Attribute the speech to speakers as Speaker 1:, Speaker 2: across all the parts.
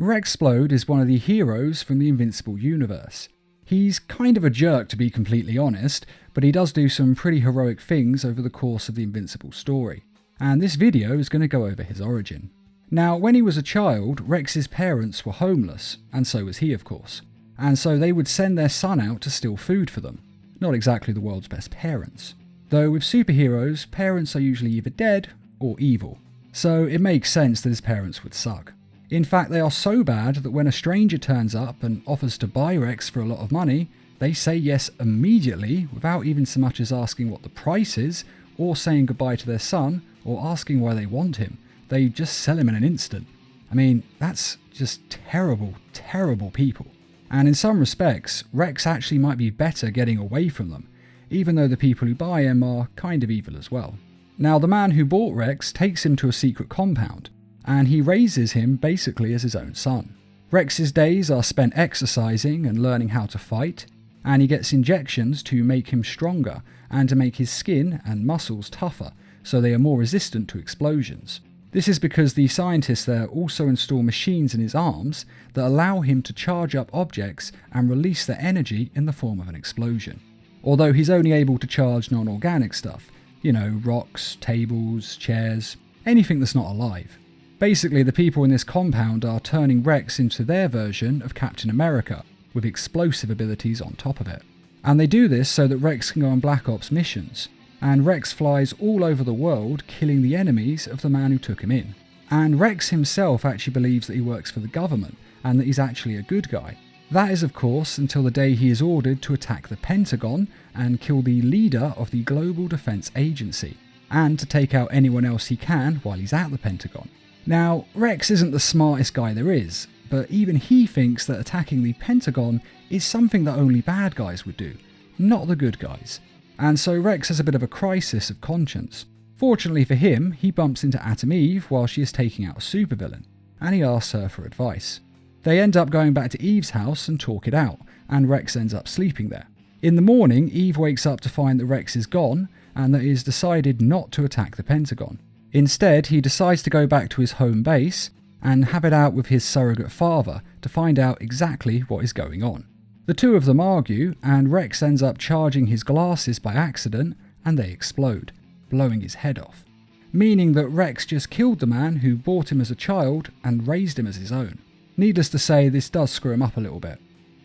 Speaker 1: Rex Spode is one of the heroes from the Invincible universe. He's kind of a jerk, to be completely honest, but he does do some pretty heroic things over the course of the Invincible story. And this video is going to go over his origin. Now, when he was a child, Rex's parents were homeless, and so was he, of course. And so they would send their son out to steal food for them. Not exactly the world's best parents. Though with superheroes, parents are usually either dead or evil. So it makes sense that his parents would suck. In fact, they are so bad that when a stranger turns up and offers to buy Rex for a lot of money, they say yes immediately without even so much as asking what the price is, or saying goodbye to their son, or asking why they want him. They just sell him in an instant. I mean, that's just terrible, terrible people. And in some respects, Rex actually might be better getting away from them, even though the people who buy him are kind of evil as well. Now, the man who bought Rex takes him to a secret compound, and he raises him basically as his own son. Rex's days are spent exercising and learning how to fight, and he gets injections to make him stronger and to make his skin and muscles tougher, so they are more resistant to explosions. This is because the scientists there also install machines in his arms that allow him to charge up objects and release their energy in the form of an explosion. Although he's only able to charge non-organic stuff, rocks, tables, chairs, anything that's not alive. Basically, the people in this compound are turning Rex into their version of Captain America, with explosive abilities on top of it. And they do this so that Rex can go on Black Ops missions, and Rex flies all over the world killing the enemies of the man who took him in. And Rex himself actually believes that he works for the government, and that he's actually a good guy. That is, of course, until the day he is ordered to attack the Pentagon and kill the leader of the Global Defense Agency, and to take out anyone else he can while he's at the Pentagon. Now, Rex isn't the smartest guy there is, but even he thinks that attacking the Pentagon is something that only bad guys would do, not the good guys. And so Rex has a bit of a crisis of conscience. Fortunately for him, he bumps into Atom Eve while she is taking out a supervillain, and he asks her for advice. They end up going back to Eve's house and talk it out, and Rex ends up sleeping there. In the morning, Eve wakes up to find that Rex is gone, and that he has decided not to attack the Pentagon. Instead, he decides to go back to his home base and have it out with his surrogate father to find out exactly what is going on. The two of them argue, and Rex ends up charging his glasses by accident, and they explode, blowing his head off. Meaning that Rex just killed the man who bought him as a child and raised him as his own. Needless to say, this does screw him up a little bit.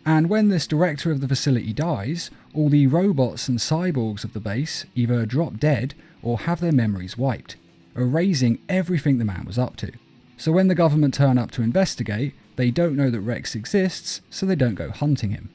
Speaker 1: And when this director of the facility dies, all the robots and cyborgs of the base either drop dead or have their memories wiped, erasing everything the man was up to. So when the government turn up to investigate, they don't know that Rex exists, so they don't go hunting him.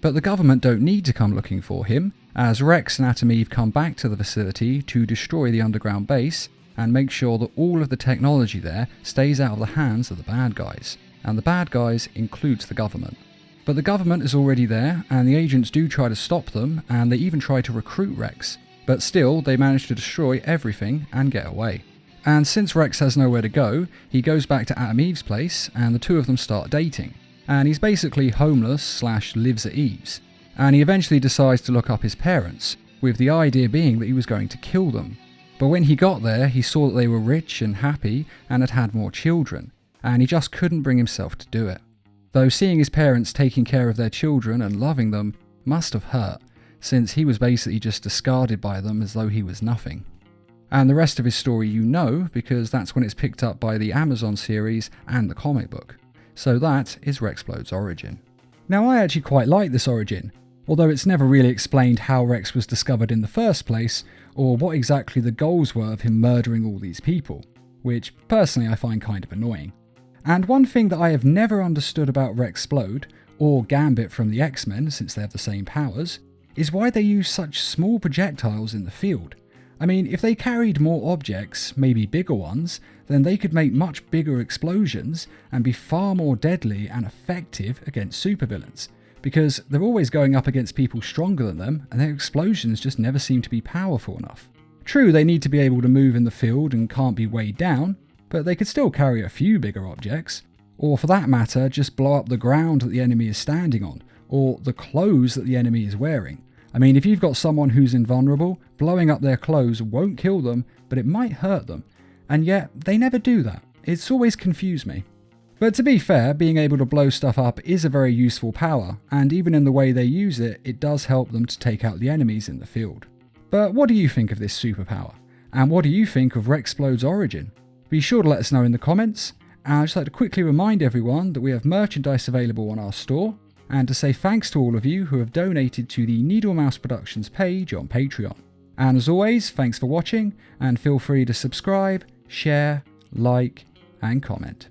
Speaker 1: But the government don't need to come looking for him, as Rex and Atom Eve come back to the facility to destroy the underground base and make sure that all of the technology there stays out of the hands of the bad guys. And the bad guys includes the government. But the government is already there, and the agents do try to stop them, and they even try to recruit Rex. But still, they manage to destroy everything and get away. And since Rex has nowhere to go, he goes back to Atom Eve's place, and the two of them start dating. And he's basically homeless / lives at Eve's. And he eventually decides to look up his parents, with the idea being that he was going to kill them. But when he got there, he saw that they were rich and happy and had had more children, and he just couldn't bring himself to do it. Though seeing his parents taking care of their children and loving them must have hurt, since he was basically just discarded by them as though he was nothing. And the rest of his story you know, because that's when it's picked up by the Amazon series and the comic book. So that is Rex Spode's origin. Now, I actually quite like this origin, although it's never really explained how Rex was discovered in the first place, or what exactly the goals were of him murdering all these people, which personally I find kind of annoying. And one thing that I have never understood about Rex Spode, or Gambit from the X-Men since they have the same powers, is why they use such small projectiles in the field. I mean, if they carried more objects, maybe bigger ones, then they could make much bigger explosions and be far more deadly and effective against supervillains, because they're always going up against people stronger than them, and their explosions just never seem to be powerful enough. True, they need to be able to move in the field and can't be weighed down, but they could still carry a few bigger objects, or for that matter, just blow up the ground that the enemy is standing on, or the clothes that the enemy is wearing. I mean, if you've got someone who's invulnerable, blowing up their clothes won't kill them, but it might hurt them. And yet, they never do that. It's always confused me. But to be fair, being able to blow stuff up is a very useful power, and even in the way they use it, it does help them to take out the enemies in the field. But what do you think of this superpower? And what do you think of Rex Spode's origin? Be sure to let us know in the comments, and I'd just like to quickly remind everyone that we have merchandise available on our store, and to say thanks to all of you who have donated to the Needle Mouse Productions page on Patreon. And as always, thanks for watching, and feel free to subscribe, share, like, and comment.